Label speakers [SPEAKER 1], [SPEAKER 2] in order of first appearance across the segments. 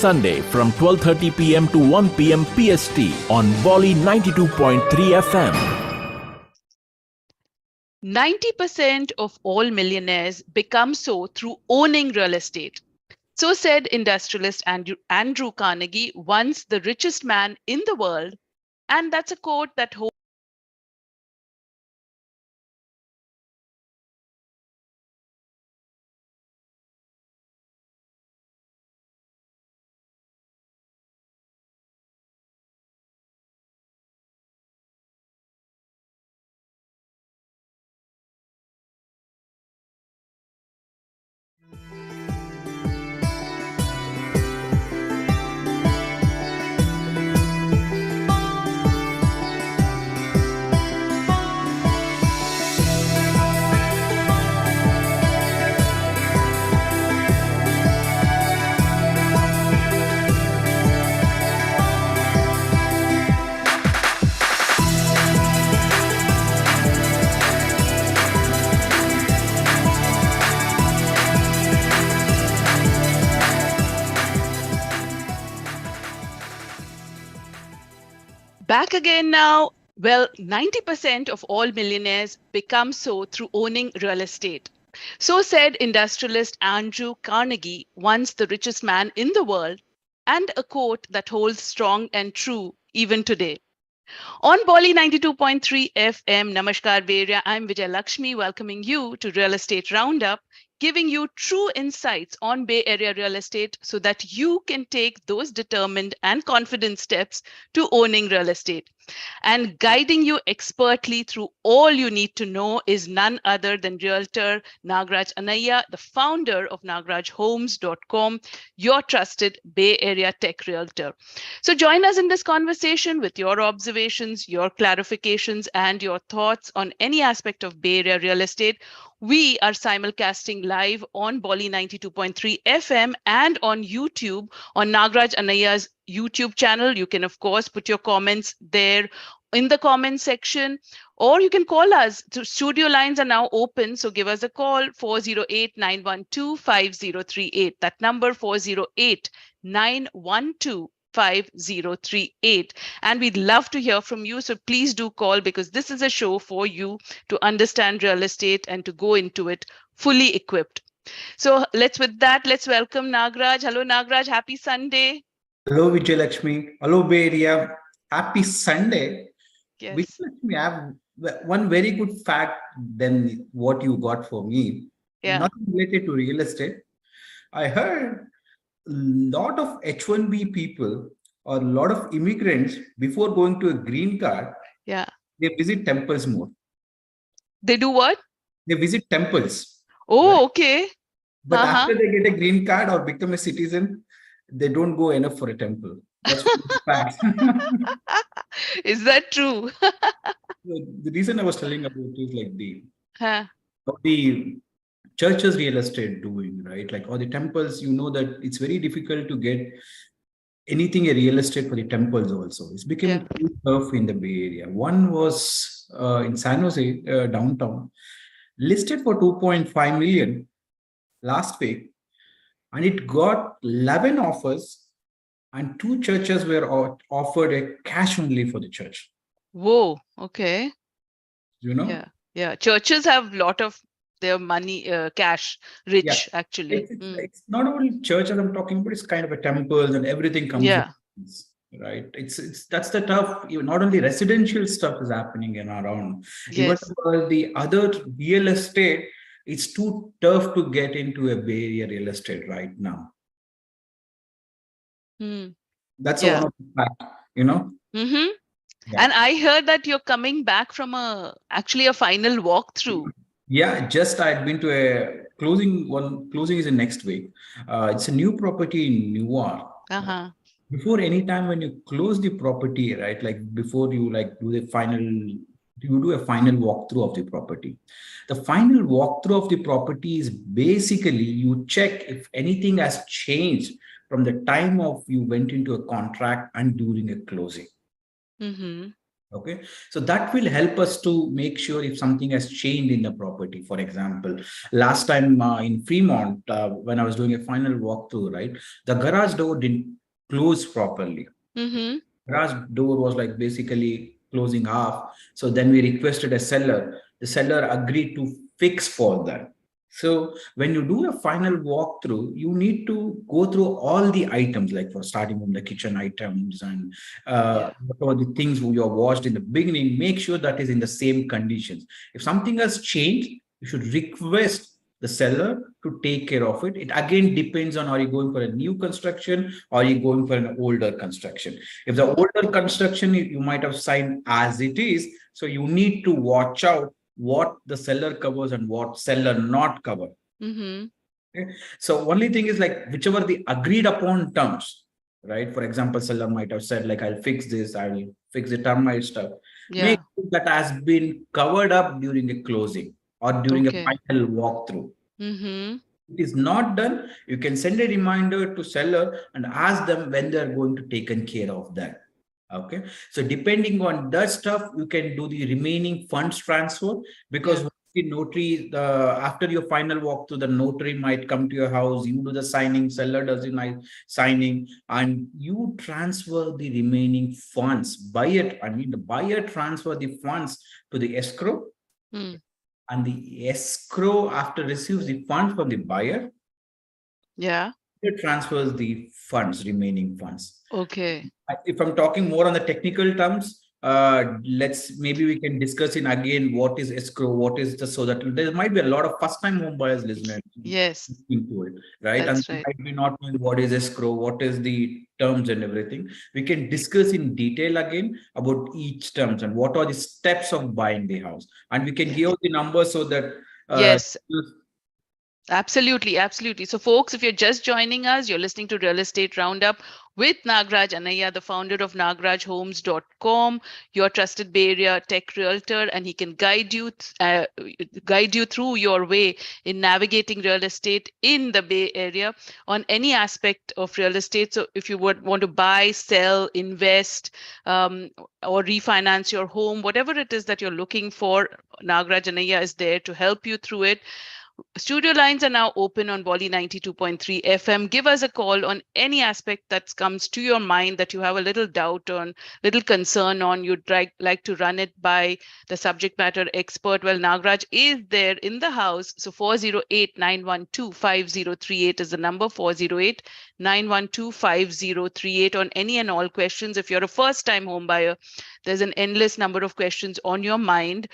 [SPEAKER 1] Sunday from 12:30 p.m. to 1 p.m. PST on Bolly 92.3 FM.
[SPEAKER 2] 90% of all millionaires become so through owning real estate. So said industrialist Andrew Carnegie, once the richest man in the world. And that's a quote that holds. Back again now. Well, 90% of all millionaires become so through owning real estate. So said industrialist Andrew Carnegie, once the richest man in the world, and a quote that holds strong and true even today. On Bolly 92.3 FM, Namaskar Bay Area, I'm Vijay Lakshmi welcoming you to Real Estate Roundup, giving you true insights on Bay Area real estate so that you can take those determined and confident steps to owning real estate. And guiding you expertly through all you need to know is none other than Realtor Nagraj Anaya, the founder of nagrajhomes.com, your trusted Bay Area tech realtor. So join us in this conversation with your observations, your clarifications, and your thoughts on any aspect of Bay Area real estate. We are simulcasting live on Bolly 92.3 FM and on YouTube on Nagraj Anaya's YouTube channel. You can, of course, put your comments there in the comment section, or you can call us. The studio lines are now open, so give us a call, 408-912-5038. That number, 408-912-5038. And we'd love to hear from you. So please do call, because this is a show for you to understand real estate and to go into it fully equipped. So let's welcome Nagraj. Hello, Nagraj. Happy Sunday.
[SPEAKER 3] Hello, Vijay Lakshmi. Hello, Bay Area. Happy Sunday.
[SPEAKER 2] Yes.
[SPEAKER 3] Vijay Lakshmi, I have one very good fact than what you got for me.
[SPEAKER 2] Yeah.
[SPEAKER 3] Not related to real estate. I heard a lot of H-1B people or a lot of immigrants, before going to a green card,
[SPEAKER 2] Yeah.
[SPEAKER 3] they visit temples more.
[SPEAKER 2] They do what?
[SPEAKER 3] They visit temples.
[SPEAKER 2] Oh,
[SPEAKER 3] Right.
[SPEAKER 2] okay.
[SPEAKER 3] But after they get a green card or become a citizen, they don't go enough for a temple. That's what the fact.
[SPEAKER 2] Is that true?
[SPEAKER 3] The reason I was telling about is like
[SPEAKER 2] Huh.
[SPEAKER 3] the churches real estate doing, right? Like, or the temples, you know that it's very difficult to get anything a real estate for the temples also. It's becoming too tough in the Bay Area. One was in San Jose, downtown, listed for 2.5 million last week, and it got 11 offers, and 2 churches were offered a cash only for the church.
[SPEAKER 2] Whoa. Okay.
[SPEAKER 3] You know?
[SPEAKER 2] Yeah. Yeah. Churches have a lot of their money, cash rich, actually.
[SPEAKER 3] It's not only churches I'm talking about, it's kind of a temples and everything comes with this, right? It's that's the tough, not only residential stuff is happening in around, even the other real estate, it's too tough to get into a Bay Area real estate right now. That's one of the fact, you know.
[SPEAKER 2] Mm-hmm. Yeah. And I heard that you're coming back from actually a final walkthrough.
[SPEAKER 3] Yeah, just I'd been to a closing. One closing is in next week. It's a new property in Newark. Before any time when you close the property, right? Like before you do a final walkthrough of the property. The final walkthrough of the property is basically you check if anything has changed from the time of you went into a contract and during a closing. Okay, so that will help us to make sure if something has changed in the property. For example, last time in Fremont, when I was doing a final walkthrough, right, the garage door didn't closed properly.
[SPEAKER 2] Mm-hmm.
[SPEAKER 3] Garage door was like basically closing half. So then we requested a seller. The seller agreed to fix for that. So when you do a final walkthrough, you need to go through all the items, like for starting from the kitchen items and
[SPEAKER 2] Yeah.
[SPEAKER 3] what are the things you have washed in the beginning. Make sure that is in the same conditions. If something has changed, you should request the seller to take care of it. It again depends on, are you going for a new construction or are you going for an older construction? If the older construction, you might have signed as it is, so you need to watch out what the seller covers and what seller not cover.
[SPEAKER 2] Mm-hmm.
[SPEAKER 3] Okay? So only thing is like whichever the agreed upon terms, right? For example, seller might have said like, I'll fix this, I will fix the termite stuff. Make
[SPEAKER 2] Yeah.
[SPEAKER 3] sure that has been covered up during a closing or during a
[SPEAKER 2] Okay.
[SPEAKER 3] final walkthrough.
[SPEAKER 2] Mm-hmm.
[SPEAKER 3] It is not done, you can send a reminder to seller and ask them when they're going to taken care of that. Okay, so depending on that stuff, you can do the remaining funds transfer, because
[SPEAKER 2] Yeah.
[SPEAKER 3] the notary, after your final walkthrough, the notary might come to your house, you do the signing, seller does the signing, and you transfer the remaining funds. The buyer transfer the funds to the escrow,
[SPEAKER 2] Mm.
[SPEAKER 3] and the escrow, after receives the funds from the buyer,
[SPEAKER 2] Yeah.
[SPEAKER 3] it transfers the funds, remaining funds.
[SPEAKER 2] Okay.
[SPEAKER 3] If I'm talking more on the technical terms, let's maybe we can discuss in again what is escrow, what is the, so that there might be a lot of first-time home buyers listening
[SPEAKER 2] Yes,
[SPEAKER 3] to it, right? And
[SPEAKER 2] that's
[SPEAKER 3] they
[SPEAKER 2] right.
[SPEAKER 3] might be not knowing what is escrow, what is the terms and everything. We can discuss in detail again about each terms and what are the steps of buying the house, and we can
[SPEAKER 2] Yeah.
[SPEAKER 3] give the numbers so that
[SPEAKER 2] Yes, absolutely, absolutely. So, folks, if you're just joining us, you're listening to Real Estate Roundup with Nagraj Anaya, the founder of nagrajhomes.com, your trusted Bay Area tech realtor, and he can guide you through your way in navigating real estate in the Bay Area on any aspect of real estate. So, if you would want to buy, sell, invest, or refinance your home, whatever it is that you're looking for, Nagraj Anaya is there to help you through it. Studio lines are now open on Volley 92.3 FM. Give us a call on any aspect that comes to your mind that you have a little doubt on, little concern on, you'd like to run it by the subject matter expert. Well, Nagraj is there in the house. So 408-912-5038 is the number, 408-912-5038 on any and all questions. If you're a first-time home buyer, there's an endless number of questions on your mind.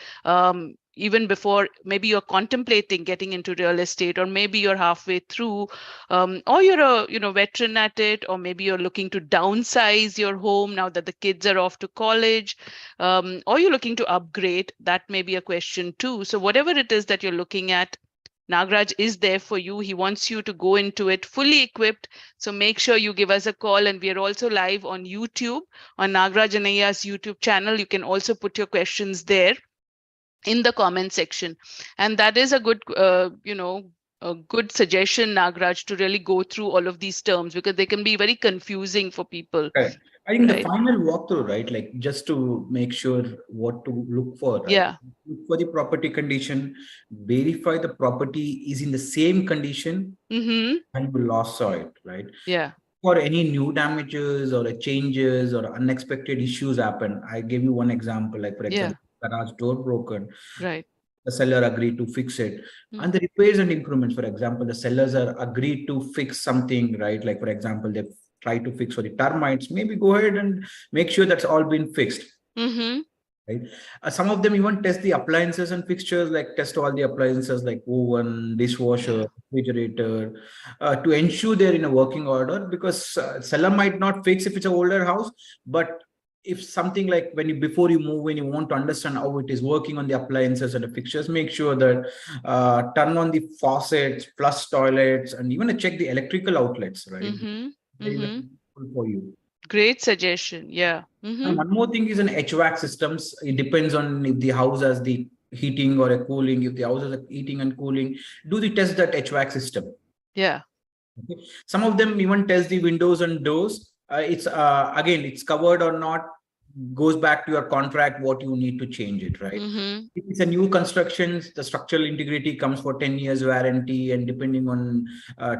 [SPEAKER 2] Even before maybe you're contemplating getting into real estate, or maybe you're halfway through, or you're a veteran at it, or maybe you're looking to downsize your home now that the kids are off to college, or you're looking to upgrade. That may be a question too. So whatever it is that you're looking at, Nagraj is there for you. He wants you to go into it fully equipped. So make sure you give us a call. And we are also live on YouTube, on Nagraj Anaya's YouTube channel. You can also put your questions there in the comment section, and that is a good a good suggestion, Nagraj, to really go through all of these terms, because they can be very confusing for people,
[SPEAKER 3] correct. I think the
[SPEAKER 2] right?
[SPEAKER 3] final walkthrough, right? Like just to make sure what to look for, right?
[SPEAKER 2] Yeah.
[SPEAKER 3] Look for the property condition, verify the property is in the same condition
[SPEAKER 2] Mm-hmm.
[SPEAKER 3] and you last saw it, right?
[SPEAKER 2] Yeah.
[SPEAKER 3] For any new damages or changes or unexpected issues happen. I gave you one example, like for
[SPEAKER 2] Yeah.
[SPEAKER 3] example, garage door broken.
[SPEAKER 2] Right.
[SPEAKER 3] The seller agreed to fix it,
[SPEAKER 2] Mm.
[SPEAKER 3] and the repairs and improvements, for example, the sellers are agreed to fix something, right? Like for example, they try to fix for the termites, maybe go ahead and make sure that's all been fixed,
[SPEAKER 2] Mm-hmm.
[SPEAKER 3] right? Some of them even test the appliances and fixtures, like test all the appliances like oven, dishwasher,
[SPEAKER 2] Yeah.
[SPEAKER 3] refrigerator, to ensure they're in a working order, because seller might not fix if it's an older house, but if something like when you, before you move, when you want to understand how it is working on the appliances and the fixtures, make sure that turn on the faucets, flush toilets, and even check the electrical outlets, right?
[SPEAKER 2] Mm-hmm.
[SPEAKER 3] Very, very
[SPEAKER 2] Mm-hmm.
[SPEAKER 3] useful for you.
[SPEAKER 2] Great suggestion. Yeah.
[SPEAKER 3] And
[SPEAKER 2] Mm-hmm.
[SPEAKER 3] one more thing is an HVAC systems. It depends on if the house has the heating or a cooling. If the house has a heating and cooling, do the test that HVAC system.
[SPEAKER 2] Yeah.
[SPEAKER 3] Okay. Some of them even test the windows and doors. It's again, it's covered or not. goes back to your contract, what you need to change it, right? If it's a new construction, the structural integrity comes for 10 years warranty, and depending on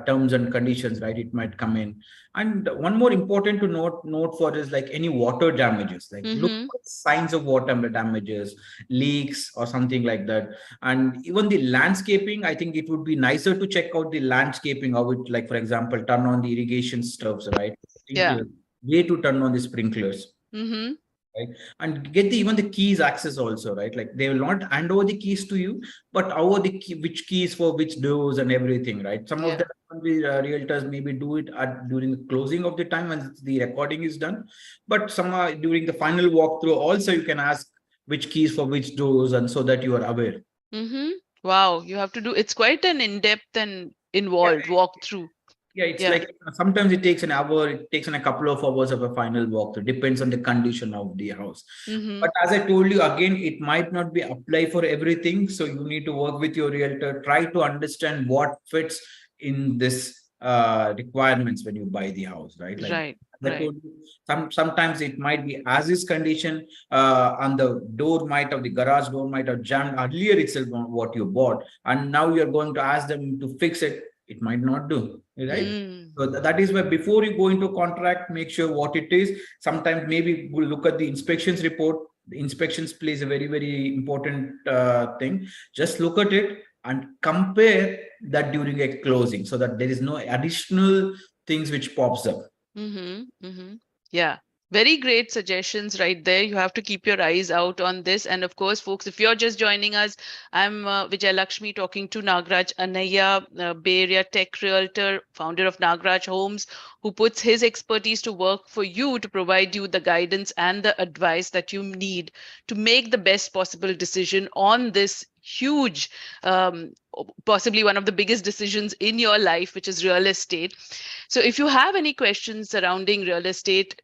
[SPEAKER 3] terms and conditions, right, it might come in. And one more important to note for is like any water damages, like look for signs of water damages, leaks or something like that. And even the landscaping, I think it would be nicer to check out the landscaping of it, like for example, turn on the irrigation stuffs, right?
[SPEAKER 2] Yeah.
[SPEAKER 3] Way to turn on the sprinklers. Right, and get even the keys access also, right? Like they will not hand over the keys to you, but over the key, which keys for which doors and everything, right? Some of the realtors maybe do it during the closing of the time when the recording is done, but some during the final walkthrough also you can ask which keys for which doors, and so that you are aware.
[SPEAKER 2] Wow, you have to do, it's quite an in-depth and involved walkthrough.
[SPEAKER 3] Yeah, it's like sometimes it takes an hour, it takes a couple of hours of a final walkthrough, depends on the condition of the house. But as I told you, again, it might not be applied for everything. So you need to work with your realtor, try to understand what fits in this requirements when you buy the house, right? Like I told you, sometimes it might be as is condition, on the door might have, the garage door might have jammed earlier itself on what you bought, and now you're going to ask them to fix it. It might not do, right? So that is why before you go into contract, make sure what it is. Sometimes maybe we'll look at the inspections report. The inspections plays a very, very important thing. Just look at it and compare that during a closing, so that there is no additional things which pops up.
[SPEAKER 2] Yeah. Very great suggestions right there. You have to keep your eyes out on this. And of course, folks, if you're just joining us, I'm Vijay Lakshmi talking to Nagraj Anaya, Bay Area tech realtor, founder of Nagraj Homes, who puts his expertise to work for you to provide you the guidance and the advice that you need to make the best possible decision on this huge, possibly one of the biggest decisions in your life, which is real estate. So if you have any questions surrounding real estate,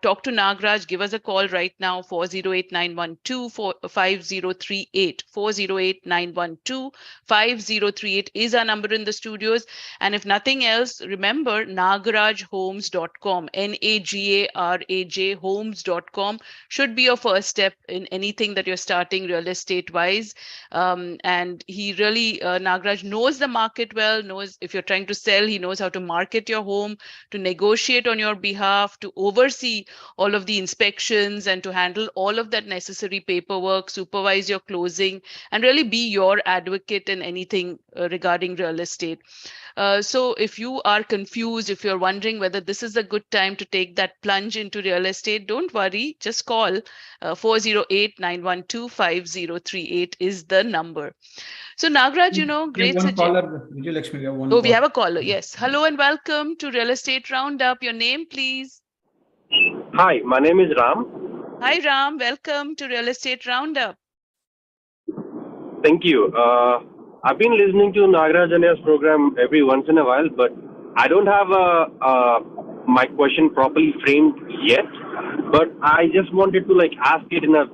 [SPEAKER 2] talk to Nagraj, give us a call right now, 408-912-5038. 408-912-5038 is our number in the studios. And if nothing else, remember nagrajhomes.com, Nagaraj homes.com should be your first step in anything that you're starting real estate wise. And he really, Nagraj knows the market well, knows if you're trying to sell, he knows how to market your home, to negotiate on your behalf, to oversee all of the inspections, and to handle all of that necessary paperwork, supervise your closing, and really be your advocate in anything regarding real estate. So if you are confused, if you're wondering whether this is a good time to take that plunge into real estate, don't worry, just call 408-912-5038 is the number. So Nagraj, great
[SPEAKER 3] caller, Vijay Lakshmi, we have one
[SPEAKER 2] caller. We have a caller. Yes. Hello and welcome to Real Estate Roundup. Your name, please.
[SPEAKER 4] Hi, my name is Ram.
[SPEAKER 2] Hi, Ram. Welcome to Real Estate Roundup.
[SPEAKER 4] Thank you. I've been listening to Nagraj Anaya's program every once in a while, but I don't have my question properly framed yet. But I just wanted to ask it in a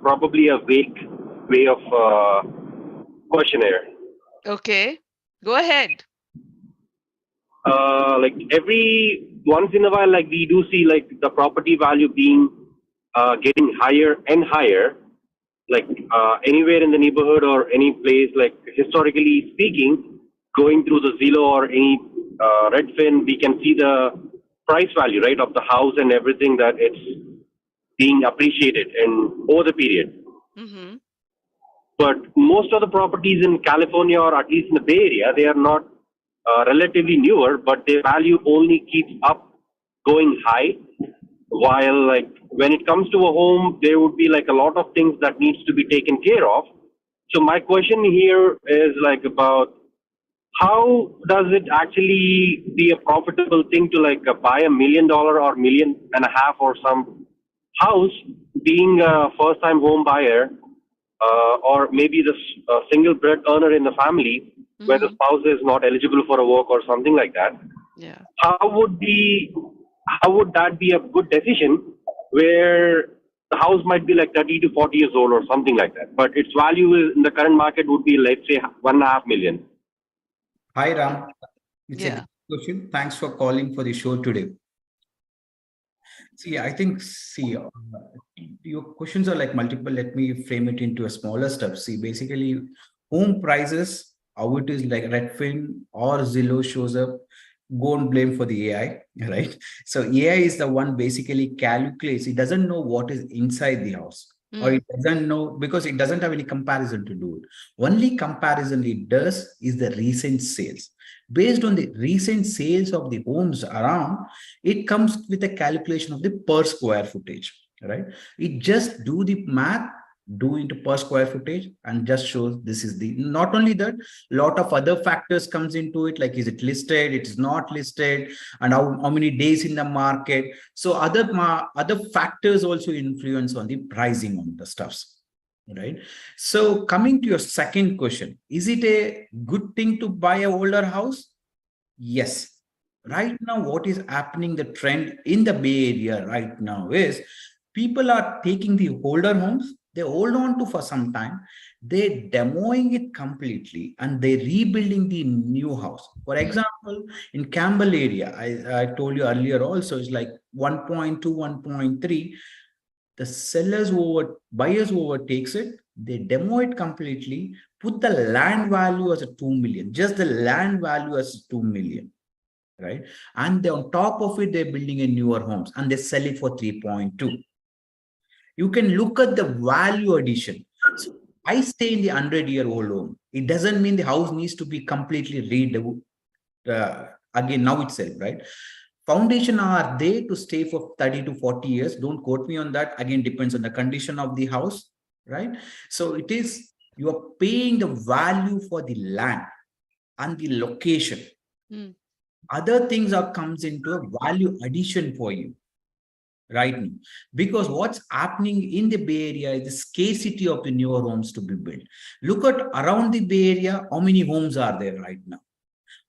[SPEAKER 4] probably a vague way of questionnaire.
[SPEAKER 2] Okay, go ahead.
[SPEAKER 4] Every once in a while, we do see the property value being getting higher and higher, anywhere in the neighborhood or any place, historically speaking, going through the Zillow or any Redfin, we can see the price value, right, of the house and everything, that it's being appreciated over the period. But most of the properties in California, or at least in the Bay Area, they are not relatively newer, but their value only keeps up going high. While when it comes to a home, there would be a lot of things that needs to be taken care of. So my question here is about how does it actually be a profitable thing to buy $1 million or $1.5 million or some house, being a first-time home buyer, or maybe the single bread earner in the family, where the spouse is not eligible for a work or something like that.
[SPEAKER 2] Yeah.
[SPEAKER 4] How would that be a good decision, where the house might be 30 to 40 years old or something like that, but its value in the current market would be, let's say, $1.5 million?
[SPEAKER 3] Hi, Ram. It's a good question. Thanks for calling for the show today. See, I think, your questions are like multiple. Let me frame it into a smaller step. See, basically, home prices, how it is like Redfin or Zillow shows up, go and blame for the AI, right? So AI is the one basically calculates, it doesn't know what is inside the house. Or it doesn't know because it doesn't have any comparison to do it. Only comparison it does is the recent sales. Based on the recent sales of the homes around, it comes with a calculation of the per square footage, right? It just do the math, do into per square footage, and just shows this is the, not only that, lot of other factors comes into it, like is it listed, it is not listed, and how many days in the market. So other factors also influence on the pricing on the stuffs, right? So coming to your second question, is it a good thing to buy a older house? Yes. Right now, what is happening, the trend in the Bay Area right now is people are taking the older homes, they hold on to for some time, they demoing it completely and they rebuilding the new house. For example, in Campbell area, I told you earlier also, it's like 1.2, 1.3. The sellers over buyers who overtakes it, they demo it completely, put the land value as a 2 million, just the land value as 2 million, right? And they, on top of it, they're building a newer homes and they sell it for 3.2. You can look at the value addition. So I stay in the 100-year-old home. It doesn't mean the house needs to be completely redeveloped again now itself, right? Foundation are there to stay for 30 to 40 years. Don't quote me on that. Again, depends on the condition of the house, right? So it is, you are paying the value for the land and the location. Other things are comes into a value addition for you right now, because what's happening in the Bay Area is the scarcity of the newer homes to be built. Look at around the Bay Area, how many homes are there right now,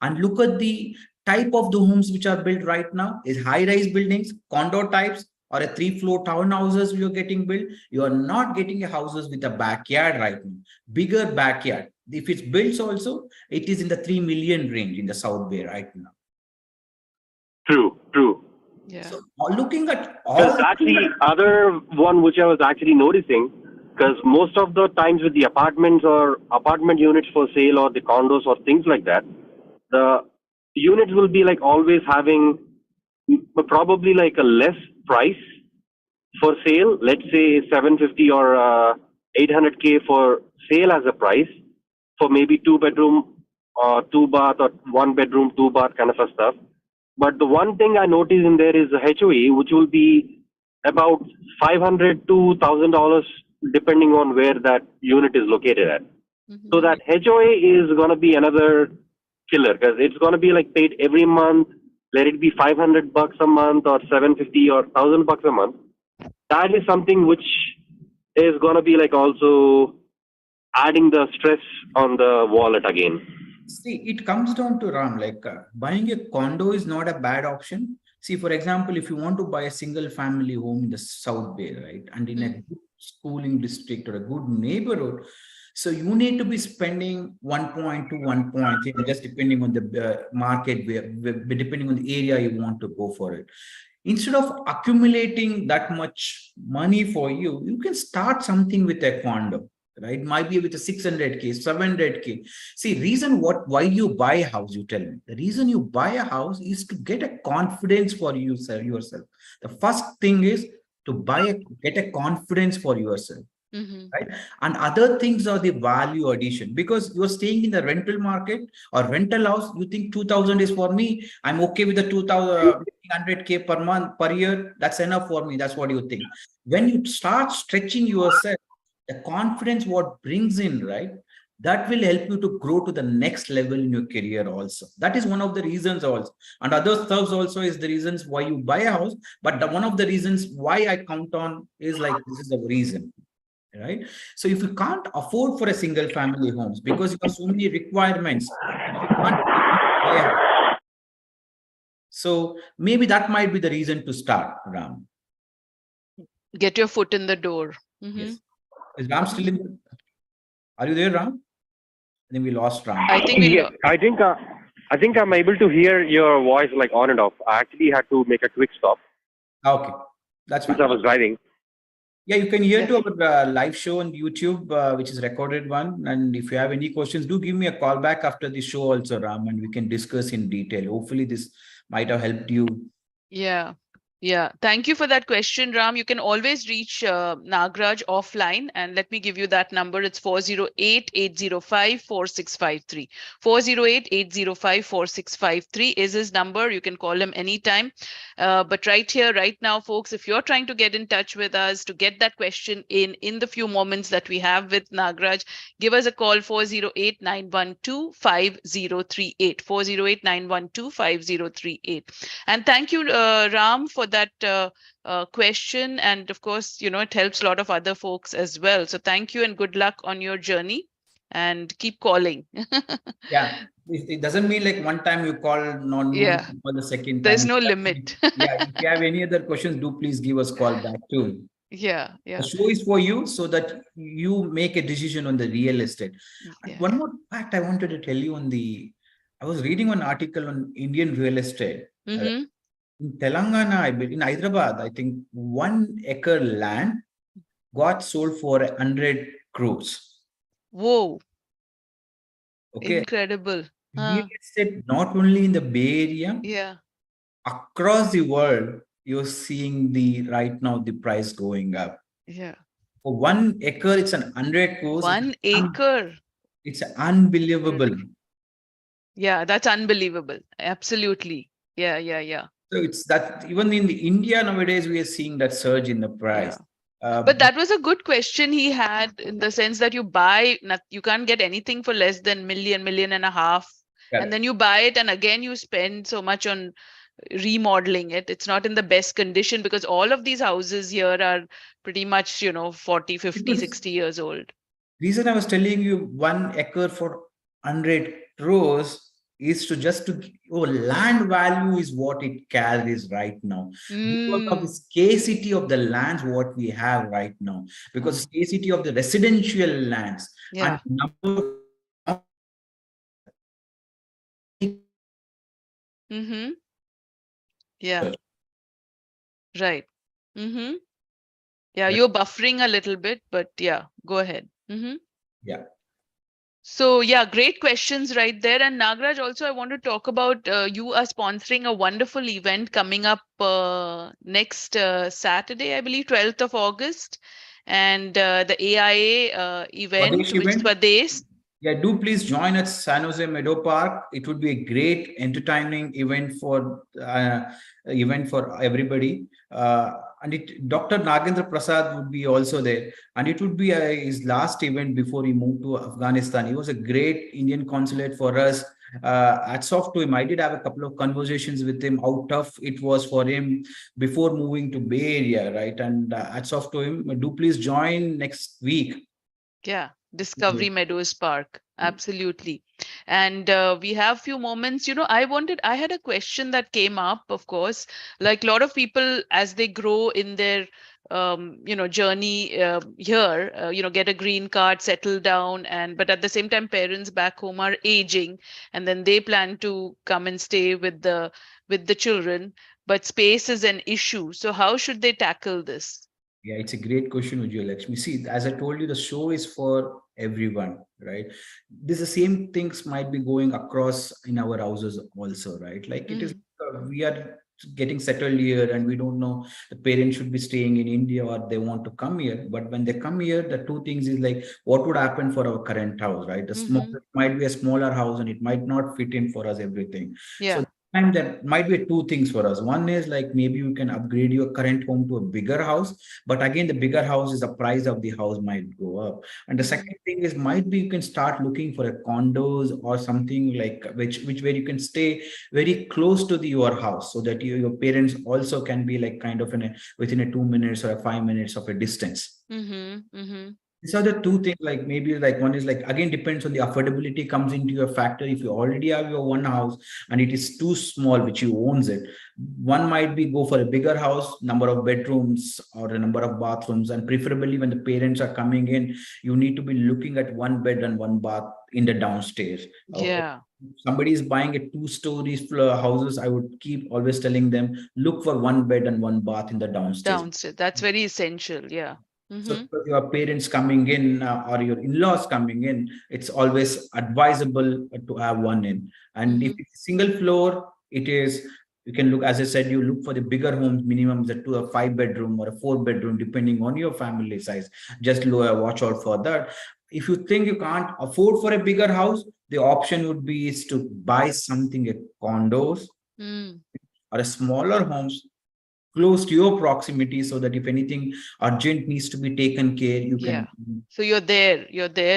[SPEAKER 3] and look at the type of the homes which are built right now is high-rise buildings, condo types, or a 3-floor townhouses you're getting built. You are not getting a houses with a backyard right now, bigger backyard. If it's built also, it is in the 3 million range in the South Bay right now.
[SPEAKER 4] True.
[SPEAKER 2] Yeah.
[SPEAKER 3] So looking at
[SPEAKER 4] Because
[SPEAKER 3] all,
[SPEAKER 4] that's the other one which I was actually noticing. Because most of the times with the apartments or apartment units for sale or the condos or things like that, the units will be like always having probably like a less price for sale. Let's say 750 or 800K for sale as a price for maybe 2-bedroom or 2-bath or 1-bedroom, 2-bath kind of a stuff. But the one thing I noticed in there is the HOA, which will be about $500 to $1,000 depending on where that unit is located at. So that HOA is going to be another killer because it's going to be like paid every month. Let it be $500 a month or 750 or $1,000 a month. That is something which is going to be like also adding the stress on the wallet again.
[SPEAKER 3] see, it comes down to Ram, like buying a condo is not a bad option. See, for example, if you want to buy a single family home in the South Bay, right, and in a good schooling district or a good neighborhood, so you need to be spending 1.2, 1.3, just depending on the market, depending on the area you want to go for it. Instead of accumulating that much money for you, you can start something with a condo, right? Might be with a 600K, 700K. See, reason why you buy a house, you tell me. The reason you buy a house is to get a confidence for yourself. The first thing is to get a confidence for yourself. Right, and other things are the value addition, because you're staying in the rental market or rental house, you think 2,000 is for me, I'm okay with the 2,100K per month per year, that's enough for me, that's what you think. When you start stretching yourself, the confidence what brings in, right, that will help you to grow to the next level in your career also. That is one of the reasons also, and other stuff also is the reasons why you buy a house, but one of the reasons why I count on is like, this is the reason. Right, so if you can't afford for a single family homes because you have so many requirements, you can't buy a house. So maybe that might be the reason to start, Ram.
[SPEAKER 2] Get your foot in the door.
[SPEAKER 3] Yes. Is Ram still in? Are you there, Ram? I think we lost Ram.
[SPEAKER 2] I think we
[SPEAKER 4] I think I'm able to hear your voice like on and off. I actually had to make a quick stop.
[SPEAKER 3] Okay. That's
[SPEAKER 4] since
[SPEAKER 3] fine.
[SPEAKER 4] I was driving.
[SPEAKER 3] Yeah, you can hear
[SPEAKER 2] Yeah.
[SPEAKER 3] to our live show on YouTube, which is recorded one. And if you have any questions, do give me a call back after the show also, Ram, and we can discuss in detail. Hopefully, this might have helped you.
[SPEAKER 2] Yeah. Yeah. Thank you for that question, Ram. You can always reach Nagraj offline, and let me give you that number. It's 408-805-4653. 408-805-4653 is his number. You can call him anytime. But right here, right now, folks, if you're trying to get in touch with us to get that question in the few moments that we have with Nagraj, give us a call 408-912-5038. 408-912-5038. And thank you, Ram, for that question. And of course, it helps a lot of other folks as well. So thank you and good luck on your journey and keep calling.
[SPEAKER 3] Yeah, it doesn't mean like one time you call, no
[SPEAKER 2] Yeah,
[SPEAKER 3] need for the second
[SPEAKER 2] there's
[SPEAKER 3] time.
[SPEAKER 2] no limit.
[SPEAKER 3] Yeah, if you have any other questions, do please give us call back too.
[SPEAKER 2] Yeah,
[SPEAKER 3] The
[SPEAKER 2] yeah,
[SPEAKER 3] show is for you so that you make a decision on the real estate. And
[SPEAKER 2] yeah.
[SPEAKER 3] one more fact I wanted to tell you I was reading one article on Indian real estate.
[SPEAKER 2] Mm-hmm.
[SPEAKER 3] In Telangana, I believe, in Hyderabad, I think 1 acre land got sold for 100 crores.
[SPEAKER 2] Whoa,
[SPEAKER 3] Okay.
[SPEAKER 2] incredible.
[SPEAKER 3] Real estate, not only in the Bay Area,
[SPEAKER 2] Yeah,
[SPEAKER 3] across the world, you're seeing right now the price going up.
[SPEAKER 2] yeah.
[SPEAKER 3] For 1 acre, it's an 100 crores.
[SPEAKER 2] 1 acre.
[SPEAKER 3] It's unbelievable.
[SPEAKER 2] Yeah, that's unbelievable. Absolutely. Yeah, yeah, yeah.
[SPEAKER 3] So it's that even in the India nowadays, we are seeing that surge in the price.
[SPEAKER 2] Yeah. But that was a good question he had, in the sense that you can't get anything for less than million and a half.
[SPEAKER 3] Correct.
[SPEAKER 2] And then you buy it and again you spend so much on remodeling it. It's not in the best condition because all of these houses here are pretty much, 40, 50,
[SPEAKER 3] Because
[SPEAKER 2] 60 years old.
[SPEAKER 3] reason I was telling you 1 acre for 100 crores is land value is what it carries right now. Because of the
[SPEAKER 2] Mm,
[SPEAKER 3] scarcity of the lands what we have right now, because scarcity of the residential lands and
[SPEAKER 2] yeah,
[SPEAKER 3] number
[SPEAKER 2] mm-hmm. Yeah, right. Mm-hmm. Yeah, you're buffering a little bit, but yeah, go ahead. Mm-hmm.
[SPEAKER 3] yeah.
[SPEAKER 2] So yeah, great questions right there. And Nagraj, also I want to talk about you are sponsoring a wonderful event coming up next Saturday, I believe, 12th of August, and the AIA event,
[SPEAKER 3] Swadesh
[SPEAKER 2] which is
[SPEAKER 3] event.
[SPEAKER 2] Swadesh.
[SPEAKER 3] Yeah, do please join at San Jose Meadow Park. It would be a great entertaining event for everybody. Dr. Nagendra Prasad would be also there, and it would be his last event before he moved to Afghanistan. He was a great Indian consulate for us. Hats off to him. I did have a couple of conversations with him, how tough it was for him before moving to Bay Area, right? And hats off to him. Do please join next week.
[SPEAKER 2] Yeah, Discovery Meadows Park. Absolutely. And we have few moments, I had a question that came up, of course, like a lot of people as they grow in their journey here, get a green card, settle down, but at the same time, parents back home are aging, and then they plan to come and stay with the children, but space is an issue. So how should they tackle this?
[SPEAKER 3] Yeah, it's a great question, Ujjwal Lakshmi. See, as I told you, the show is for everyone, right? The same things might be going across in our houses also, right? Like it is, we are getting settled here and we don't know the parents should be staying in India or they want to come here. But when they come here, the two things is like, what would happen for our current house, right? It might be a smaller house and it might not fit in for us everything.
[SPEAKER 2] Yeah.
[SPEAKER 3] So and there might be two things for us. One is like maybe you can upgrade your current home to a bigger house, but again, the bigger house is the price of the house might go up. And the second thing is might be you can start looking for a condos or something like which where you can stay very close to your house so that your parents also can be like kind of within a 2 minutes or 5 minutes of a distance. these are the two things, like maybe like one is like, again, depends on the affordability comes into your factor. If you already have your one house and it is too small, which you owns it, one might be go for a bigger house, number of bedrooms or a number of bathrooms. And preferably when the parents are coming in, you need to be looking at one bed and one bath in the downstairs.
[SPEAKER 2] Yeah.
[SPEAKER 3] Somebody is buying a 2 stories houses, I would keep always telling them, look for one bed and one bath in the downstairs.
[SPEAKER 2] Downstairs. That's very essential. Yeah.
[SPEAKER 3] So
[SPEAKER 2] Mm-hmm.
[SPEAKER 3] if your parents coming in or your in-laws coming in, it's always advisable to have one in. And if it's single floor, it is, you can look, as I said, you look for the bigger homes, minimum is a 5 bedroom or a 4 bedroom, depending on your family size. Just watch out for that. If you think you can't afford for a bigger house, the option would be is to buy something, a condos or a smaller homes close to your proximity, so that if anything urgent needs to be taken care, you
[SPEAKER 2] Yeah.
[SPEAKER 3] can.
[SPEAKER 2] So you're there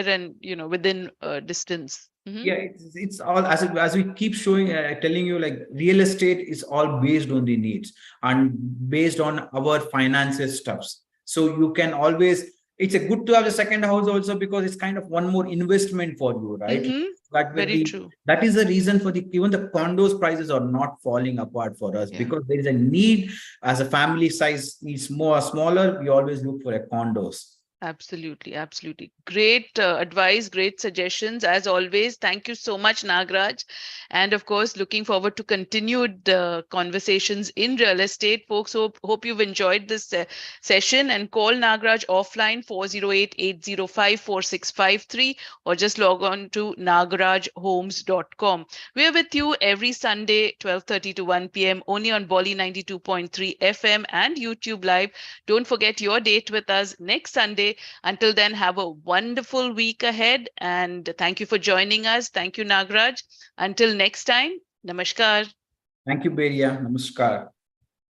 [SPEAKER 2] and, within distance.
[SPEAKER 3] Yeah, it's all, as we keep showing, telling you, like real estate is all based on the needs and based on our finances stuffs. So you can always, it's a good to have a second house also, because it's kind of one more investment for you, right? That with
[SPEAKER 2] Very
[SPEAKER 3] the,
[SPEAKER 2] true.
[SPEAKER 3] that is the reason for the, even the condos prices are not falling apart for us,
[SPEAKER 2] Yeah.
[SPEAKER 3] because there is a need. As a family size needs more smaller, we always look for a condos.
[SPEAKER 2] Absolutely, absolutely. Great advice, great suggestions. As always, thank you so much, Nagraj. And of course, looking forward to continued conversations in real estate. Folks, hope you've enjoyed this session, and call Nagraj offline 408-805-4653 or just log on to nagrajhomes.com. We're with you every Sunday, 12:30 to 1 p.m. only on Bolly 92.3 FM and YouTube Live. Don't forget your date with us next Sunday. Until then, have a wonderful week ahead. And thank you for joining us. Thank you, Nagraj. Until next time, namaskar.
[SPEAKER 3] Thank you, Beria. Namaskar.